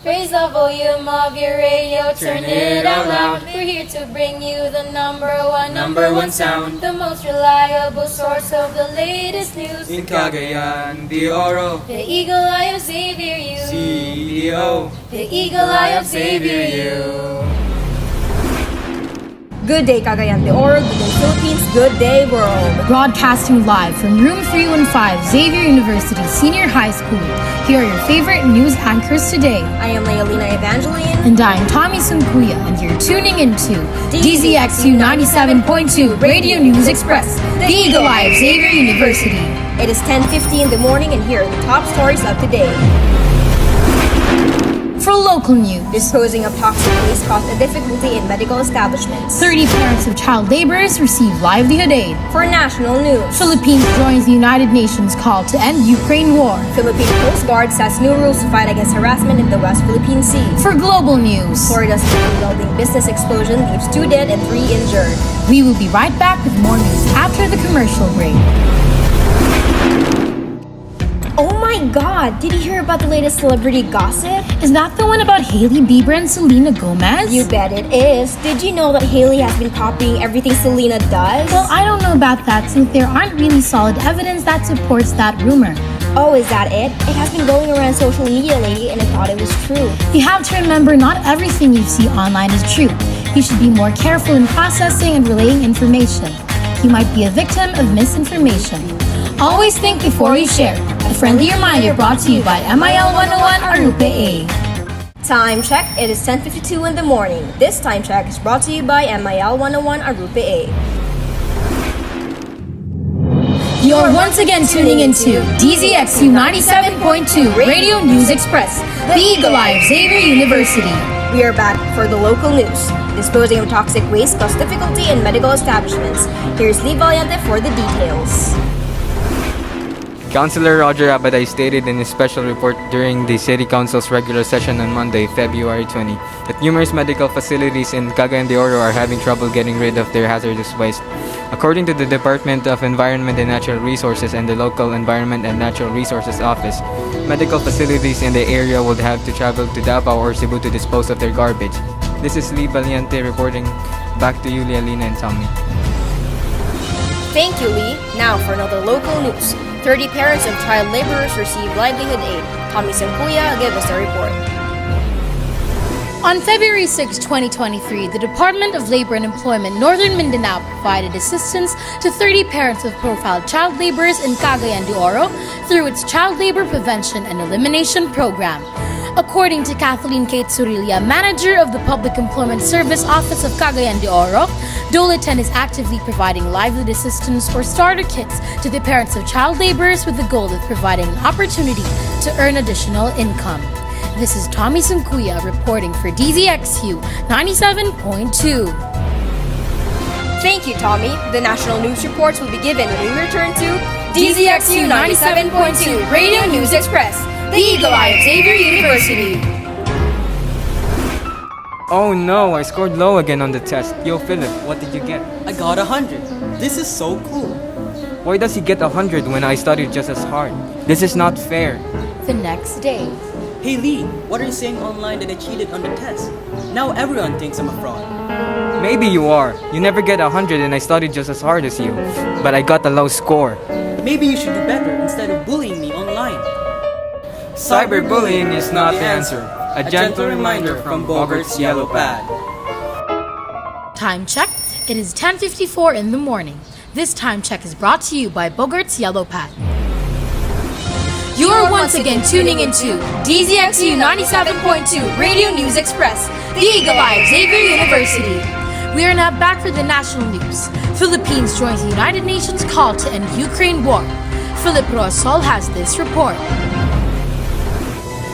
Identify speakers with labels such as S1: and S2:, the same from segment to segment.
S1: Raise the volume of your radio, turn it out loud. We're here to bring you the number one sound, the most reliable source of the latest news.
S2: In Cagayan de Oro,
S1: the Eagle Eye of Xavier U.
S2: CEO,
S1: the Eagle Eye of Xavier U.
S3: Good day, Cagayan de Oro. Good day, Philippines. Good day, world.
S4: Broadcasting live from room 315, Xavier University Senior High School. Here are your favorite news anchors today.
S3: I am Leolina Evangeline.
S4: And I'm Tommy Sunkuya, and you're tuning into DZXU 97.2 Radio News Express, the Eagle Eye of Xavier University.
S3: It is 10:50 in the morning, and here are the top stories of today.
S4: For local news,
S3: disposing of toxic waste caused a difficulty in medical establishments.
S4: 30 parents of child laborers receive livelihood aid.
S3: For national news,
S4: Philippines joins the United Nations call to end Ukraine war.
S3: Philippine Coast Guard sets new rules to fight against harassment in the West Philippine Sea.
S4: For global news,
S3: Florida's welding business explosion leaves 2 dead and 3 injured.
S4: We will be right back with more news after the commercial break.
S3: Oh my God! Did you hear about the latest celebrity gossip?
S4: Is that the one about Hailey Bieber and Selena Gomez?
S3: You bet it is. Did you know that Hailey has been copying everything Selena does?
S4: Well, I don't know about that since there aren't really solid evidence that supports that rumor.
S3: Oh, is that it? It has been going around social media lately and I thought it was true.
S4: You have to remember not everything you see online is true. You should be more careful in processing and relaying information. You might be a victim of misinformation. Always think before you share. A friendly reminder brought to you by MIL 101 Arrupe A.
S3: Time check. It is 10:52 in the morning. This time check is brought to you by MIL 101 Arrupe A.
S4: You're once again tuning into DZXU 97.2 Radio News Express, the Eagle Eye of Xavier University.
S3: We are back for the local news. Disposing of toxic waste caused difficulty in medical establishments. Here's Lee Valiente for the details.
S2: Councilor Roger Abaday stated in his special report during the City Council's regular session on Monday, February 20, that numerous medical facilities in Cagayan de Oro are having trouble getting rid of their hazardous waste. According to the Department of Environment and Natural Resources and the local Environment and Natural Resources Office, medical facilities in the area would have to travel to Davao or Cebu to dispose of their garbage. This is Lee Valiente reporting. Back to you, Leolina and Tommy.
S3: Thank you, Lee. Now for another local news. 30 parents of child laborers receive livelihood aid. Tommy Sankuya give us a report.
S4: On February 6, 2023, the Department of Labor and Employment Northern Mindanao provided assistance to 30 parents of profiled child laborers in Cagayan de Oro through its Child Labor Prevention and Elimination Program. According to Kathleen Kate Surilia, manager of the Public Employment Service Office of Cagayan de Oro, Dole10 is actively providing livelihood assistance or starter kits to the parents of child laborers with the goal of providing an opportunity to earn additional income. This is Tommy Sunkuya reporting for DZXU 97.2.
S3: Thank you, Tommy. The national news reports will be given when we return to DZXU 97.2 Radio News Express, the Eagle Eye of Xavier University.
S2: Oh no, I scored low again on the test. Yo, Philip, what did you get?
S5: I got 100. This is so cool.
S2: Why does he get 100 when I studied just as hard? This is not fair.
S4: The next day.
S5: Hey Lee, what are you saying online that I cheated on the test? Now everyone thinks I'm a fraud.
S2: Maybe you are. You never get 100 and I studied just as hard as you. But I got a low score.
S5: Maybe you should do better instead of bullying me online.
S2: Cyberbullying is not the answer. A gentle reminder from Bogart's Yellow Pad.
S4: Time check. It is 10:54 in the morning. This time check is brought to you by Bogart's Yellow Pad. You are once again tuning into DZXU 97.2 Radio News Express, the Eagle Eye of Xavier University. We are now back for the national news. Philippines joins the United Nations call to end Ukraine war. Philip Rosol has this report.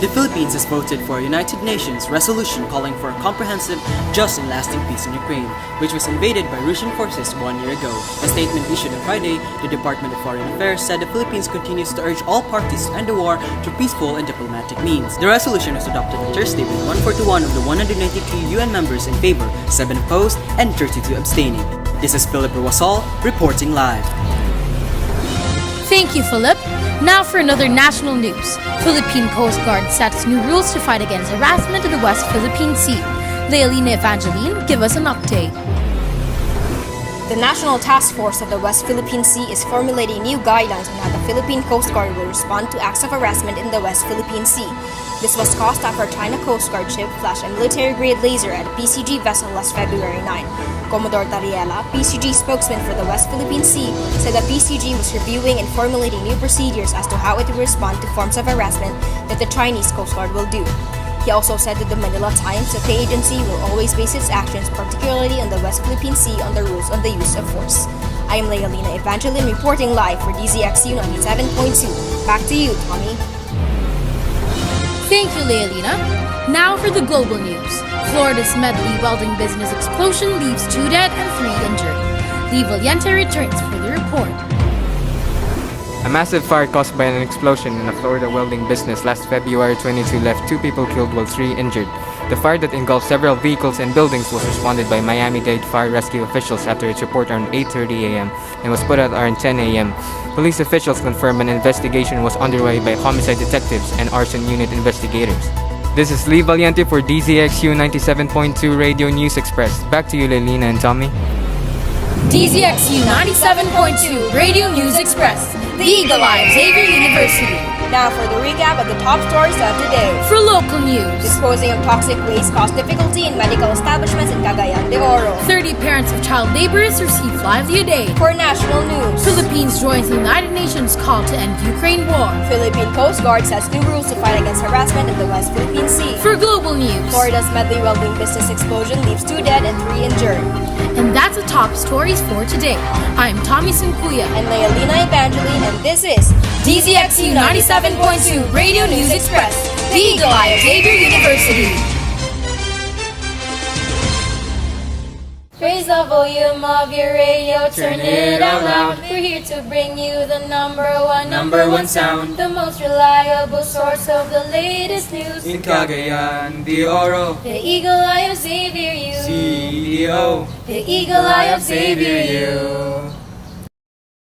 S5: The Philippines has voted for a United Nations resolution calling for a comprehensive, just and lasting peace in Ukraine, which was invaded by Russian forces 1 year ago. A statement issued on Friday, the Department of Foreign Affairs said the Philippines continues to urge all parties to end the war through peaceful and diplomatic means. The resolution was adopted on Thursday with 141 of the 192 UN members in favor, 7 opposed, and 32 abstaining. This is Philip Ruasol reporting live.
S4: Thank you, Philip. Now for another national news. Philippine Coast Guard sets new rules to fight against harassment in the West Philippine Sea. Lealina Evangeline, give us an update.
S3: The National Task Force of the West Philippine Sea is formulating new guidelines on how the Philippine Coast Guard will respond to acts of harassment in the West Philippine Sea. This was caused after a China Coast Guard ship flashed a military-grade laser at a PCG vessel last February 9. Commodore Tariela, PCG spokesman for the West Philippine Sea, said that PCG was reviewing and formulating new procedures as to how it will respond to forms of harassment that the Chinese Coast Guard will do. He also said to the Manila Times that the agency will always base its actions, particularly on the West Philippine Sea, on the rules on the use of force. I am Lealina Evangeline reporting live for DZXU 97.2. Back to you, Tommy.
S4: Thank you, Lealina. Now for the global news. Florida's medley welding business explosion leaves 2 dead and 3 injured. Lee Valiente returns for the report.
S2: A massive fire caused by an explosion in a Florida welding business last February 22 left 2 people killed while 3 injured. The fire that engulfed several vehicles and buildings was responded by Miami-Dade fire rescue officials after its report around 8:30 a.m. and was put out around 10 a.m. Police officials confirmed an investigation was underway by homicide detectives and arson unit investigators. This is Lee Valiente for DZXU 97.2 Radio News Express. Back to you, Leilina and Tommy.
S4: DZXU 97.2 Radio News Express, the Eagle Eye of Xavier University.
S3: Now for the recap of the top stories of today.
S4: For local news,
S3: Disposing of toxic waste caused difficulty in medical establishments in Cagayan de Oro.
S4: 30 parents of child laborers receive livelihood aid.
S3: For national news,
S4: Philippines joins the United Nations call to end Ukraine war.
S3: Philippine Coast Guard sets new rules to fight against harassment in the West Philippine Sea.
S4: For global news,
S3: Florida's medley welding business explosion leaves 2 dead and 3 injured.
S4: and that's the top stories for today. I'm Tommy Sinkuya.
S3: And Lealina Evangeline, and this is
S4: DZXU 97.2 Radio News Express, the Eagle Eye of Xavier University.
S1: Raise the volume of your radio, turn it out loud. We're here to bring you the number one sound, the most reliable source of the latest news.
S2: In Cagayan de Oro,
S1: The Eagle Eye of Xavier U.
S2: CEO.
S1: The Eagle Eye of Xavier U.